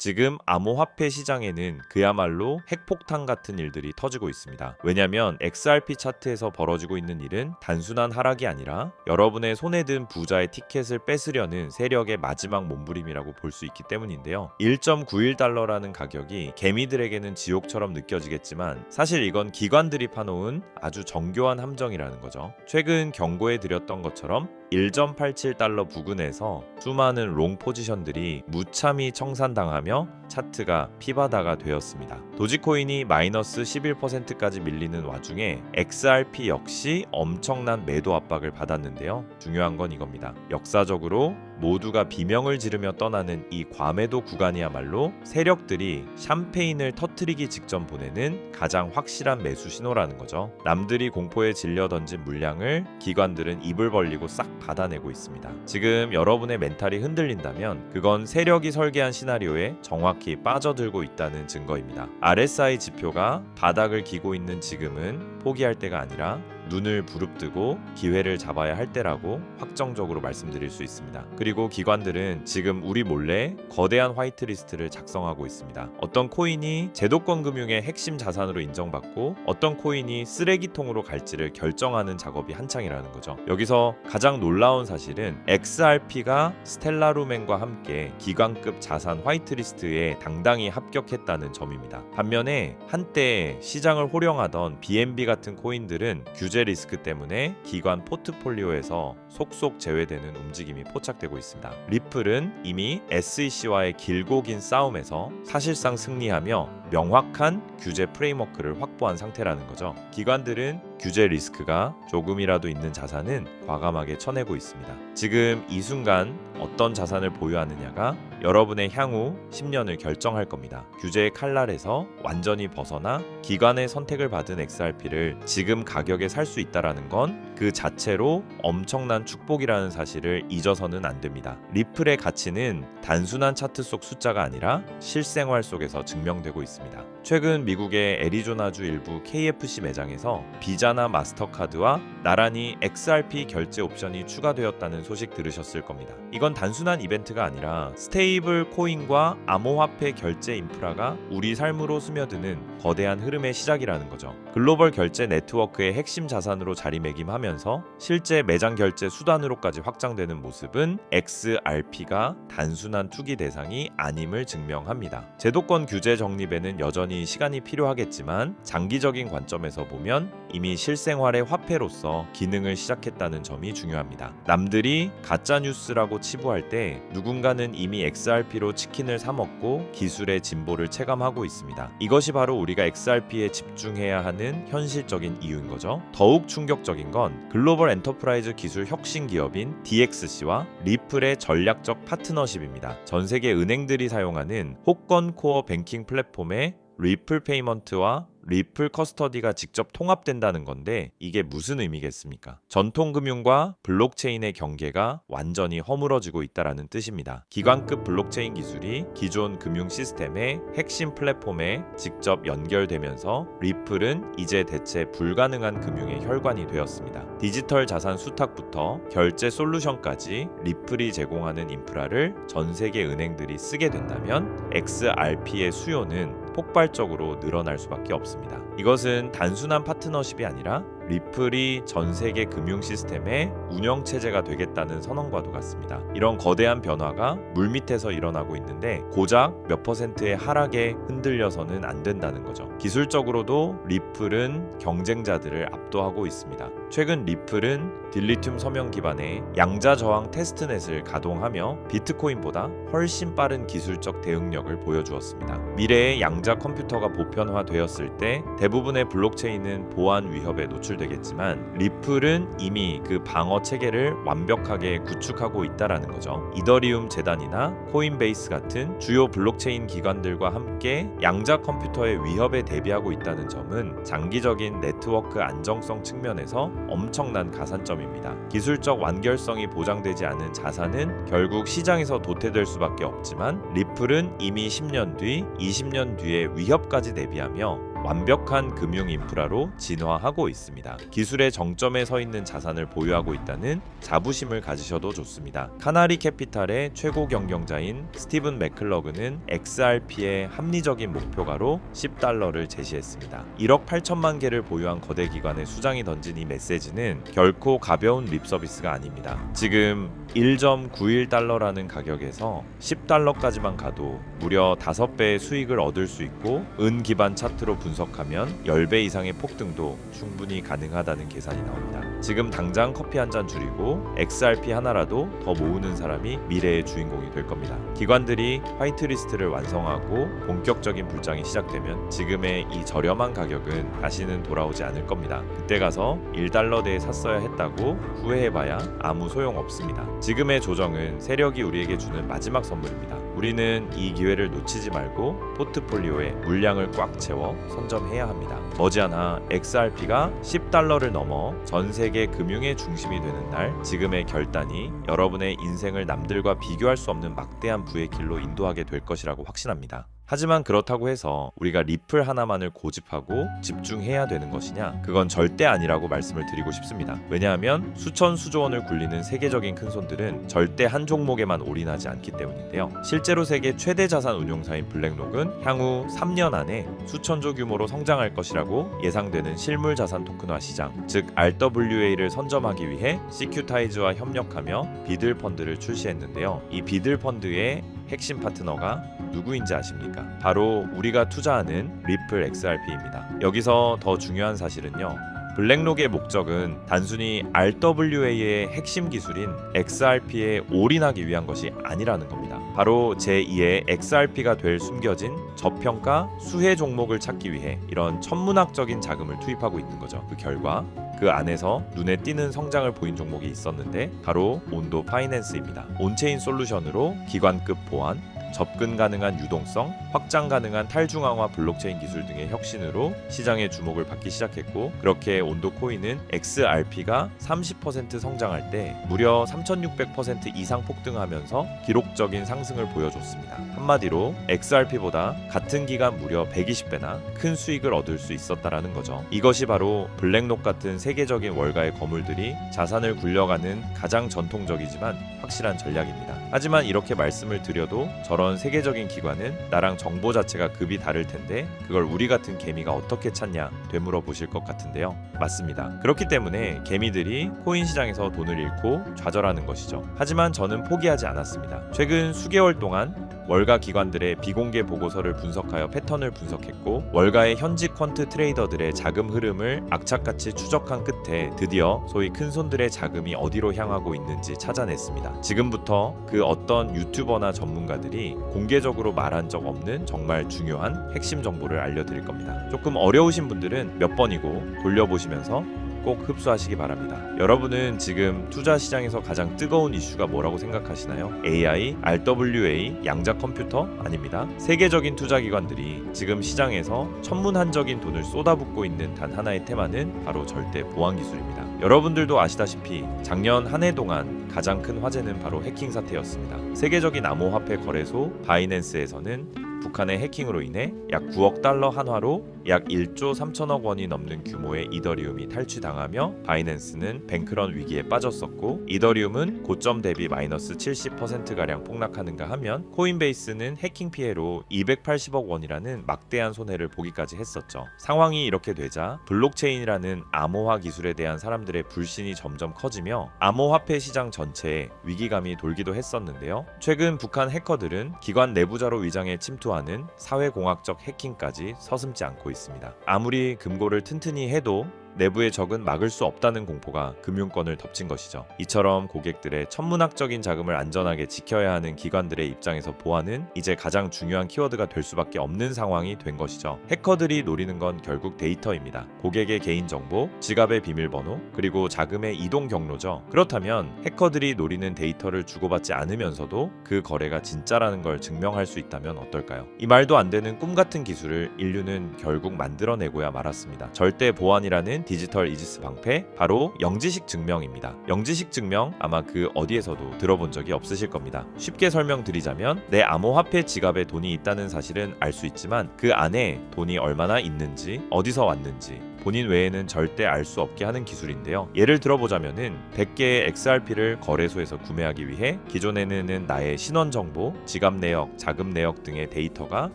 지금 암호화폐 시장에는 그야말로 핵폭탄 같은 일들이 터지고 있습니다. 왜냐하면 XRP 차트에서 벌어지고 있는 일은 단순한 하락이 아니라 여러분의 손에 든 부자의 티켓을 뺏으려는 세력의 마지막 몸부림이라고 볼 수 있기 때문인데요. 1.91달러라는 가격이 개미들에게는 지옥처럼 느껴지겠지만 사실 이건 기관들이 파놓은 아주 정교한 함정이라는 거죠. 최근 경고해 드렸던 것처럼 1.87달러 부근에서 수많은 롱 포지션들이 무참히 청산당하며 차트가 피바다가 되었습니다. 도지코인이 마이너스 11%까지 밀리는 와중에 XRP 역시 엄청난 매도 압박을 받았는데요. 중요한 건 이겁니다. 역사적으로 모두가 비명을 지르며 떠나는 이 과매도 구간이야말로 세력들이 샴페인을 터뜨리기 직전 보내는 가장 확실한 매수 신호라는 거죠. 남들이 공포에 질려 던진 물량을 기관들은 입을 벌리고 싹 받아내고 있습니다. 지금 여러분의 멘탈이 흔들린다면 그건 세력이 설계한 시나리오에 정확히 빠져들고 있다는 증거입니다. RSI 지표가 바닥을 기고 있는 지금은 포기할 때가 아니라 눈을 부릅뜨고 기회를 잡아야 할 때라고 확정적으로 말씀드릴 수 있습니다. 그리고 기관들은 지금 우리 몰래 거대한 화이트리스트를 작성하고 있습니다. 어떤 코인이 제도권 금융의 핵심 자산으로 인정받고 어떤 코인이 쓰레기통으로 갈지를 결정하는 작업이 한창이라는 거죠. 여기서 가장 놀라운 사실은 XRP가 스텔라루멘과 함께 기관급 자산 화이트리스트에 당당히 합격했다는 점입니다. 반면에 한때 시장을 호령하던 BNB 같은 코인들은 규제 리스크 때문에 기관 포트폴리오에서 속속 제외되는 움직임이 포착되고 있습니다. 리플은 이미 SEC와의 길고 긴 싸움에서 사실상 승리하며 명확한 규제 프레임워크를 확보한 상태라는 거죠. 기관들은 규제 리스크가 조금이라도 있는 자산은 과감하게 쳐내고 있습니다. 지금 이 순간 어떤 자산을 보유하느냐가 여러분의 향후 10년을 결정할 겁니다. 규제의 칼날에서 완전히 벗어나 기관의 선택을 받은 XRP를 지금 가격에 살 수 있다는 건 그 자체로 엄청난 축복이라는 사실을 잊어서는 안 됩니다. 리플의 가치는 단순한 차트 속 숫자가 아니라 실생활 속에서 증명되고 있습니다. 최근 미국의 애리조나주 일부 KFC 매장에서 비자나 마스터카드와 나란히 XRP 결제 옵션이 추가되었다는 소식 들으셨을 겁니다. 이건 단순한 이벤트가 아니라 스테이블 코인과 암호화폐 결제 인프라가 우리 삶으로 스며드는 거대한 흐름의 시작이라는 거죠. 글로벌 결제 네트워크의 핵심 자산으로 자리매김하면서 실제 매장 결제 수단으로까지 확장되는 모습은 XRP가 단순한 투기 대상이 아님을 증명합니다. 제도권 규제 정립에는 여전히 시간이 필요하겠지만 장기적인 관점에서 보면 이미 실생활의 화폐로서 기능을 시작했다는 점이 중요합니다. 남들이 가짜뉴스라고 치부할 때 누군가는 이미 XRP로 치킨을 사 먹고 기술의 진보를 체감하고 있습니다. 이것이 바로 우리가 XRP에 집중해야 하는 현실적인 이유인 거죠. 더욱 충격적인 건 글로벌 엔터프라이즈 기술 혁신 기업인 DXC와 리플의 전략적 파트너십입니다. 전 세계 은행들이 사용하는 호권 코어 뱅킹 플랫폼의 리플 페이먼트와 리플 커스터디가 직접 통합된다는 건데 이게 무슨 의미겠습니까? 전통 금융과 블록체인의 경계가 완전히 허물어지고 있다는 뜻입니다. 기관급 블록체인 기술이 기존 금융 시스템의 핵심 플랫폼에 직접 연결되면서 리플은 이제 대체 불가능한 금융의 혈관이 되었습니다. 디지털 자산 수탁부터 결제 솔루션까지 리플이 제공하는 인프라를 전 세계 은행들이 쓰게 된다면 XRP의 수요는 폭발적으로 늘어날 수밖에 없습니다. 이것은 단순한 파트너십이 아니라 리플이 전 세계 금융 시스템의 운영 체제가 되겠다는 선언과도 같습니다. 이런 거대한 변화가 물밑에서 일어나고 있는데 고작 몇 퍼센트의 하락에 흔들려서는 안 된다는 거죠. 기술적으로도 리플은 경쟁자들을 압도하고 있습니다. 최근 리플은 딜리튬 서명 기반의 양자 저항 테스트넷을 가동하며 비트코인보다 훨씬 빠른 기술적 대응력을 보여주었습니다. 미래의 양자 컴퓨터가 보편화되었을 때 대부분의 블록체인은 보안 위협에 노출되겠지만 리플은 이미 그 방어 체계를 완벽하게 구축하고 있다라는 거죠. 이더리움 재단이나 코인베이스 같은 주요 블록체인 기관들과 함께 양자 컴퓨터의 위협에 대비하고 있다는 점은 장기적인 네트워크 안정성 측면에서 엄청난 가산점입니다. 기술적 완결성이 보장되지 않은 자산은 결국 시장에서 도태될 수밖에 없지만 리플은 이미 10년 뒤, 20년 뒤의 위협까지 대비하며 완벽한 금융 인프라로 진화하고 있습니다. 기술의 정점에 서 있는 자산을 보유하고 있다는 자부심을 가지셔도 좋습니다. 카나리 캐피탈의 최고 경영자인 스티븐 맥클러그는 XRP의 합리적인 목표가로 $10를 제시했습니다. 1억 8천만 개를 보유한 거대 기관의 수장이 던진 이 메시지는 결코 가벼운 립 서비스가 아닙니다. 지금 1.91달러라는 가격에서 $10까지만 가도 무려 5배의 수익을 얻을 수 있고 은 기반 차트로 분석하면 10배 이상의 폭등도 충분히 가능하다는 계산이 나옵니다. 지금 당장 커피 한 잔 줄이고 XRP 하나라도 더 모으는 사람이 미래의 주인공이 될 겁니다. 기관들이 화이트리스트를 완성하고 본격적인 불장이 시작되면 지금의 이 저렴한 가격은 다시는 돌아오지 않을 겁니다. 그때 가서 $1대에 샀어야 했다고 후회해봐야 아무 소용 없습니다. 지금의 조정은 세력이 우리에게 주는 마지막 선물입니다. 우리는 이 기회를 놓치지 말고 포트폴리오에 물량을 꽉 채워 선점해야 합니다. 머지않아 XRP가 $10를 넘어 전 세계 금융의 중심이 되는 날, 지금의 결단이 여러분의 인생을 남들과 비교할 수 없는 막대한 부의 길로 인도하게 될 것이라고 확신합니다. 하지만 그렇다고 해서 우리가 리플 하나만을 고집하고 집중해야 되는 것이냐? 그건 절대 아니라고 말씀을 드리고 싶습니다. 왜냐하면 수천 수조 원을 굴리는 세계적인 큰손들은 절대 한 종목에만 올인하지 않기 때문인데요. 실제로 세계 최대 자산 운용사인 블랙록은 향후 3년 안에 수천조 규모로 성장할 것이라고 예상되는 실물 자산 토큰화 시장, 즉 RWA를 선점하기 위해 시큐타이즈와 협력하며 비들 펀드를 출시했는데요. 이 비들 펀드의 핵심 파트너가 누구인지 아십니까? 바로 우리가 투자하는 리플 XRP입니다. 여기서 더 중요한 사실은요. 블랙록의 목적은 단순히 RWA의 핵심 기술인 XRP에 올인하기 위한 것이 아니라는 겁니다. 바로 제2의 XRP가 될 숨겨진 저평가 수혜 종목을 찾기 위해 이런 천문학적인 자금을 투입하고 있는 거죠. 그 결과 그 안에서 눈에 띄는 성장을 보인 종목이 있었는데 바로 온도 파이낸스입니다. 온체인 솔루션으로 기관급 보안, 접근 가능한 유동성, 확장 가능한 탈중앙화 블록체인 기술 등의 혁신으로 시장의 주목을 받기 시작했고, 그렇게 온도 코인은 XRP가 30% 성장할 때 무려 3600% 이상 폭등하면서 기록적인 상승을 보여줬습니다. 한마디로 XRP보다 같은 기간 무려 120배나 큰 수익을 얻을 수 있었다라는 거죠. 이것이 바로 블랙록 같은 세계적인 월가의 거물들이 자산을 굴려가는 가장 전통적이지만 확실한 전략입니다. 하지만 이렇게 말씀을 드려도 저런 세계적인 기관은 나랑 정보 자체가 급이 다를 텐데 그걸 우리 같은 개미가 어떻게 찾냐 되물어 보실 것 같은데요. 맞습니다. 그렇기 때문에 개미들이 코인 시장에서 돈을 잃고 좌절하는 것이죠. 하지만 저는 포기하지 않았습니다. 최근 수개월 동안 월가 기관들의 비공개 보고서를 분석하여 패턴을 분석했고, 월가의 현직 퀀트 트레이더들의 자금 흐름을 악착같이 추적한 끝에 드디어 소위 큰손들의 자금이 어디로 향하고 있는지 찾아냈습니다. 지금부터 그 어떤 유튜버나 전문가들이 공개적으로 말한 적 없는 정말 중요한 핵심 정보를 알려드릴 겁니다. 조금 어려우신 분들은 몇 번이고 돌려보시면서 꼭 흡수하시기 바랍니다. 여러분은 지금 투자 시장에서 가장 뜨거운 이슈가 뭐라고 생각하시나요? AI, RWA, 양자 컴퓨터? 아닙니다. 세계적인 투자 기관들이 지금 시장에서 천문한적인 돈을 쏟아붓고 있는 단 하나의 테마는 바로 절대 보안 기술입니다. 여러분들도 아시다시피 작년 한 해 동안 가장 큰 화제는 바로 해킹 사태였습니다. 세계적인 암호화폐 거래소 바이낸스에서는 북한의 해킹으로 인해 약 9억 달러 한화로 약 1조 3천억 원이 넘는 규모의 이더리움이 탈취당하며 바이낸스는 뱅크런 위기에 빠졌었고, 이더리움은 고점 대비 마이너스 70%가량 폭락하는가 하면 코인베이스는 해킹 피해로 280억 원이라는 막대한 손해를 보기까지 했었죠. 상황이 이렇게 되자 블록체인이라는 암호화 기술에 대한 사람들의 불신이 점점 커지며 암호화폐 시장 전체에 위기감이 돌기도 했었는데요. 최근 북한 해커들은 기관 내부자로 위장해 침투하는 사회공학적 해킹까지 서슴지 않고 있습니다. 아무리 금고를 튼튼히 해도 내부의 적은 막을 수 없다는 공포가 금융권을 덮친 것이죠. 이처럼 고객들의 천문학적인 자금을 안전하게 지켜야 하는 기관들의 입장에서 보안은 이제 가장 중요한 키워드가 될 수밖에 없는 상황이 된 것이죠. 해커들이 노리는 건 결국 데이터입니다. 고객의 개인정보, 지갑의 비밀번호, 그리고 자금의 이동 경로죠. 그렇다면 해커들이 노리는 데이터를 주고받지 않으면서도 그 거래가 진짜라는 걸 증명할 수 있다면 어떨까요? 이 말도 안 되는 꿈 같은 기술을 인류는 결국 만들어내고야 말았습니다. 절대 보안이라는 디지털 이지스 방패, 바로 영지식 증명입니다. 영지식 증명 아마 그 어디에서도 들어본 적이 없으실 겁니다. 쉽게 설명드리자면 내 암호화폐 지갑에 돈이 있다는 사실은 알 수 있지만 그 안에 돈이 얼마나 있는지, 어디서 왔는지 본인 외에는 절대 알 수 없게 하는 기술인데요. 예를 들어보자면은 100개의 XRP를 거래소에서 구매하기 위해 기존에는 나의 신원 정보, 지갑 내역, 자금 내역 등의 데이터가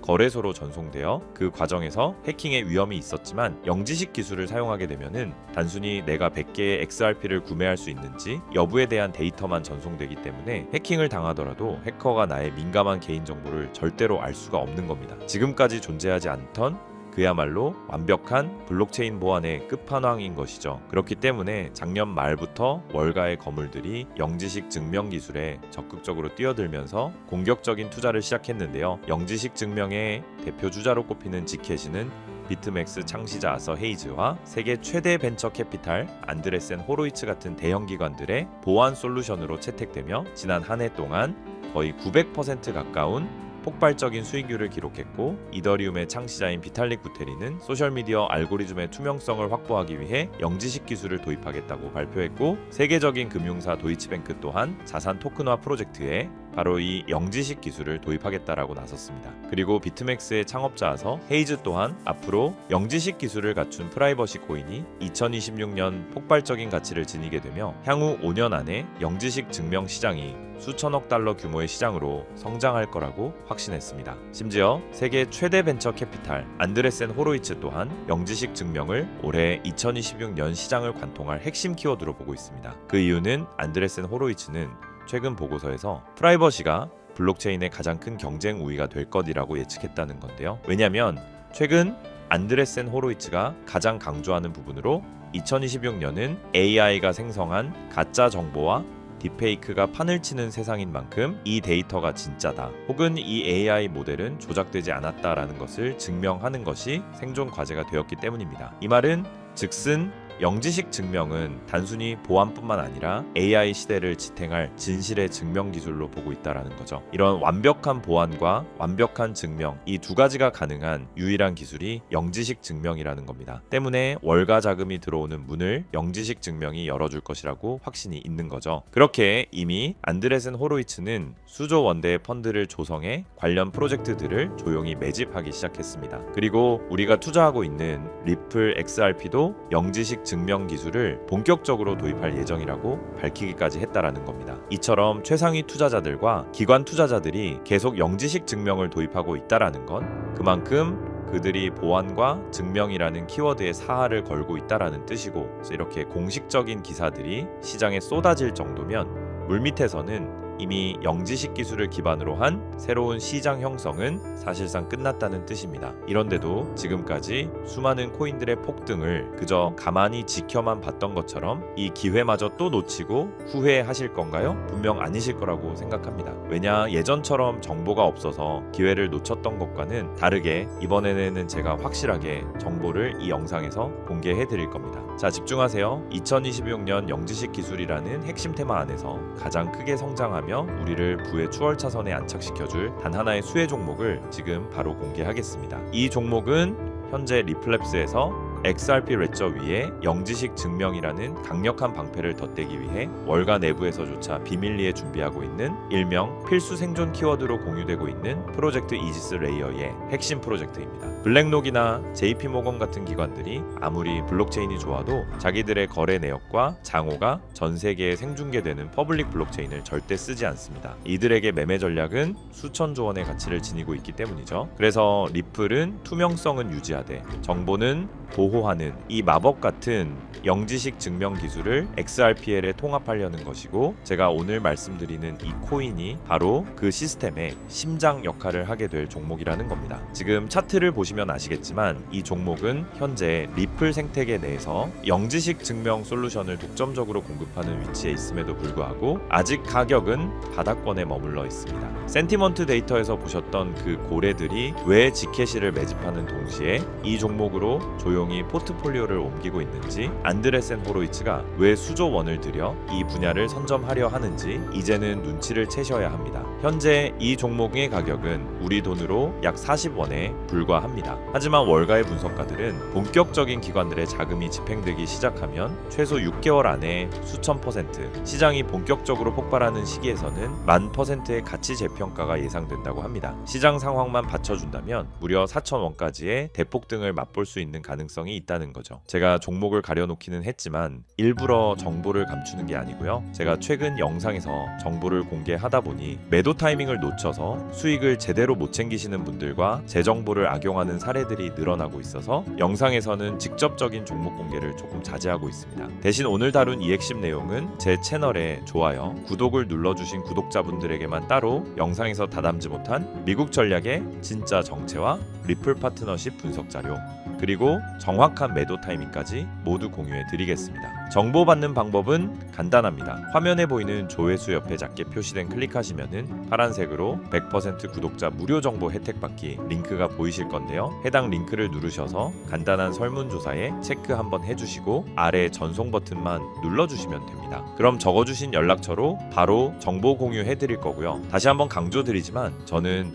거래소로 전송되어 그 과정에서 해킹의 위험이 있었지만 영지식 기술을 사용하게 되면은 단순히 내가 100개의 XRP를 구매할 수 있는지 여부에 대한 데이터만 전송되기 때문에 해킹을 당하더라도 해커가 나의 민감한 개인 정보를 절대로 알 수가 없는 겁니다. 지금까지 존재하지 않던 그야말로 완벽한 블록체인 보안의 끝판왕인 것이죠. 그렇기 때문에 작년 말부터 월가의 거물들이 영지식 증명 기술에 적극적으로 뛰어들면서 공격적인 투자를 시작했는데요. 영지식 증명의 대표 주자로 꼽히는 지켓이는 비트맥스 창시자 아서 헤이즈와 세계 최대 벤처 캐피탈 안드레센 호로이츠 같은 대형 기관들의 보안 솔루션으로 채택되며 지난 한 해 동안 거의 900% 가까운 폭발적인 수익률을 기록했고, 이더리움의 창시자인 비탈릭 부테리는 소셜미디어 알고리즘의 투명성을 확보하기 위해 영지식 기술을 도입하겠다고 발표했고, 세계적인 금융사 도이치뱅크 또한 자산 토큰화 프로젝트에 바로 이 영지식 기술을 도입하겠다라고 나섰습니다. 그리고 비트맥스의 창업자아서 헤이즈 또한 앞으로 영지식 기술을 갖춘 프라이버시 코인이 2026년 폭발적인 가치를 지니게 되며 향후 5년 안에 영지식 증명 시장이 수천억 달러 규모의 시장으로 성장할 거라고 확신했습니다. 심지어 세계 최대 벤처 캐피탈 안드레센 호로이츠 또한 영지식 증명을 올해 2026년 시장을 관통할 핵심 키워드로 보고 있습니다. 그 이유는 안드레센 호로이츠는 최근 보고서에서 프라이버시가 블록체인의 가장 큰 경쟁 우위가 될 것이라고 예측했다는 건데요. 왜냐하면 최근 안드레센 호로이츠가 가장 강조하는 부분으로 2026년은 AI가 생성한 가짜 정보와 딥페이크가 판을 치는 세상인 만큼 이 데이터가 진짜다, 혹은 이 AI 모델은 조작되지 않았다라는 것을 증명하는 것이 생존 과제가 되었기 때문입니다. 이 말은 즉슨 영지식 증명은 단순히 보안뿐만 아니라 AI 시대를 지탱할 진실의 증명 기술로 보고 있다라는 거죠. 이런 완벽한 보안과 완벽한 증명, 이 두 가지가 가능한 유일한 기술이 영지식 증명이라는 겁니다. 때문에 월가 자금이 들어오는 문을 영지식 증명이 열어줄 것이라고 확신이 있는 거죠. 그렇게 이미 안드레센 호로이츠는 수조 원대의 펀드를 조성해 관련 프로젝트들을 조용히 매집하기 시작했습니다. 그리고 우리가 투자하고 있는 리플 XRP도 영지식 증명 기술을 본격적으로 도입할 예정이라고 밝히기까지 했다라는 겁니다. 이처럼 최상위 투자자들과 기관 투자자들이 계속 영지식 증명을 도입하고 있다라는 건 그만큼 그들이 보안과 증명이라는 키워드에 사활을 걸고 있다라는 뜻이고, 그래서 이렇게 공식적인 기사들이 시장에 쏟아질 정도면 물밑에서는 이미 영지식 기술을 기반으로 한 새로운 시장 형성은 사실상 끝났다는 뜻입니다. 이런데도 지금까지 수많은 코인들의 폭등을 그저 가만히 지켜만 봤던 것처럼 이 기회마저 또 놓치고 후회하실 건가요? 분명 아니실 거라고 생각합니다. 왜냐, 예전처럼 정보가 없어서 기회를 놓쳤던 것과는 다르게 이번에는 제가 확실하게 정보를 이 영상에서 공개해 드릴 겁니다. 자, 집중하세요. 2026년 영지식 기술이라는 핵심 테마 안에서 가장 크게 성장하며 우리를 부의 추월차선에 안착시켜줄 단 하나의 수혜 종목을 지금 바로 공개하겠습니다. 이 종목은 현재 리플랩스에서 XRP 레저 위에 영지식 증명이라는 강력한 방패를 덧대기 위해 월가 내부에서조차 비밀리에 준비하고 있는 일명 필수 생존 키워드로 공유되고 있는 프로젝트 이지스 레이어의 핵심 프로젝트입니다. 블랙록이나 JP모건 같은 기관들이 아무리 블록체인이 좋아도 자기들의 거래 내역과 장호가 전 세계에 생중계되는 퍼블릭 블록체인을 절대 쓰지 않습니다. 이들에게 매매 전략은 수천조 원의 가치를 지니고 있기 때문이죠. 그래서 리플은 투명성은 유지하되 정보는 보호하는 이 마법 같은 영지식 증명 기술을 XRPL에 통합하려는 것이고, 제가 오늘 말씀드리는 이 코인이 바로 그 시스템의 심장 역할을 하게 될 종목이라는 겁니다. 지금 차트를 보시면 아시겠지만 이 종목은 현재 리플 생태계 내에서 영지식 증명 솔루션을 독점적으로 공급하는 위치에 있음에도 불구하고 아직 가격은 바닥권에 머물러 있습니다. 센티먼트 데이터에서 보셨던 그 고래들이 왜 지켓을 매집하는 동시에 이 종목으로 조용히 종목군이 포트폴리오를 옮기고 있는지, 안드레센 호로이츠가 왜 수조 원을 들여 이 분야를 선점하려 하는지 이제는 눈치를 채셔야 합니다. 현재 이 종목의 가격은 우리 돈으로 약 40원에 불과합니다. 하지만 월가의 분석가들은 본격적인 기관들의 자금이 집행되기 시작하면 최소 6개월 안에 수천 퍼센트, 시장이 본격적으로 폭발하는 시기에서는 10,000%의 가치 재평가가 예상된다고 합니다. 시장 상황만 받쳐준다면 무려 4,000원까지의 대폭등을 맛볼 수 있는 가능성이 있다는 거죠. 제가 종목을 가려놓기는 했지만 일부러 정보를 감추는 게 아니고요. 제가 최근 영상에서 정보를 공개하다 보니 매도 타이밍을 놓쳐서 수익을 제대로 못 챙기시는 분들과 제 정보를 악용하는 사례들이 늘어나고 있어서 영상에서는 직접적인 종목 공개를 조금 자제하고 있습니다. 대신 오늘 다룬 이 핵심 내용은 제 채널에 좋아요, 구독을 눌러주신 구독자분들에게만 따로 영상에서 다담지 못한 미국 전략의 진짜 정체와 리플 파트너십 분석 자료, 그리고 정확한 매도 타이밍까지 모두 공유해 드리겠습니다. 정보받는 방법은 간단합니다. 화면에 보이는 조회수 옆에 작게 표시된 클릭하시면은 파란색으로 100% 구독자 무료 정보 혜택 받기 링크가 보이실 건데요. 해당 링크를 누르셔서 간단한 설문조사에 체크 한번 해주시고 아래 전송 버튼만 눌러주시면 됩니다. 그럼 적어주신 연락처로 바로 정보 공유해 드릴 거고요. 다시 한번 강조드리지만 저는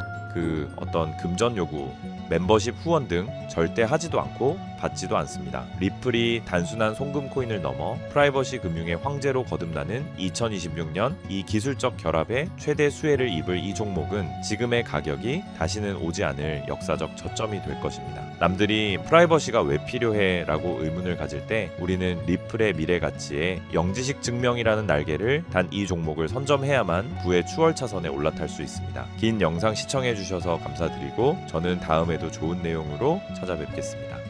어떤 금전 요구, 멤버십 후원 등 절대 하지도 않고 받지도 않습니다. 리플이 단순한 송금 코인을 넘어 프라이버시 금융의 황제로 거듭나는 2026년 이 기술적 결합에 최대 수혜를 입을 이 종목은 지금의 가격이 다시는 오지 않을 역사적 저점이 될 것입니다. 남들이 프라이버시가 왜 필요해? 라고 의문을 가질 때 우리는 리플의 미래 가치에 영지식 증명이라는 날개를 단 이 종목을 선점해야만 부의 추월차선에 올라탈 수 있습니다. 긴 영상 시청해 주셔서 감사드리고 저는 다음에도 좋은 내용으로 찾아뵙겠습니다.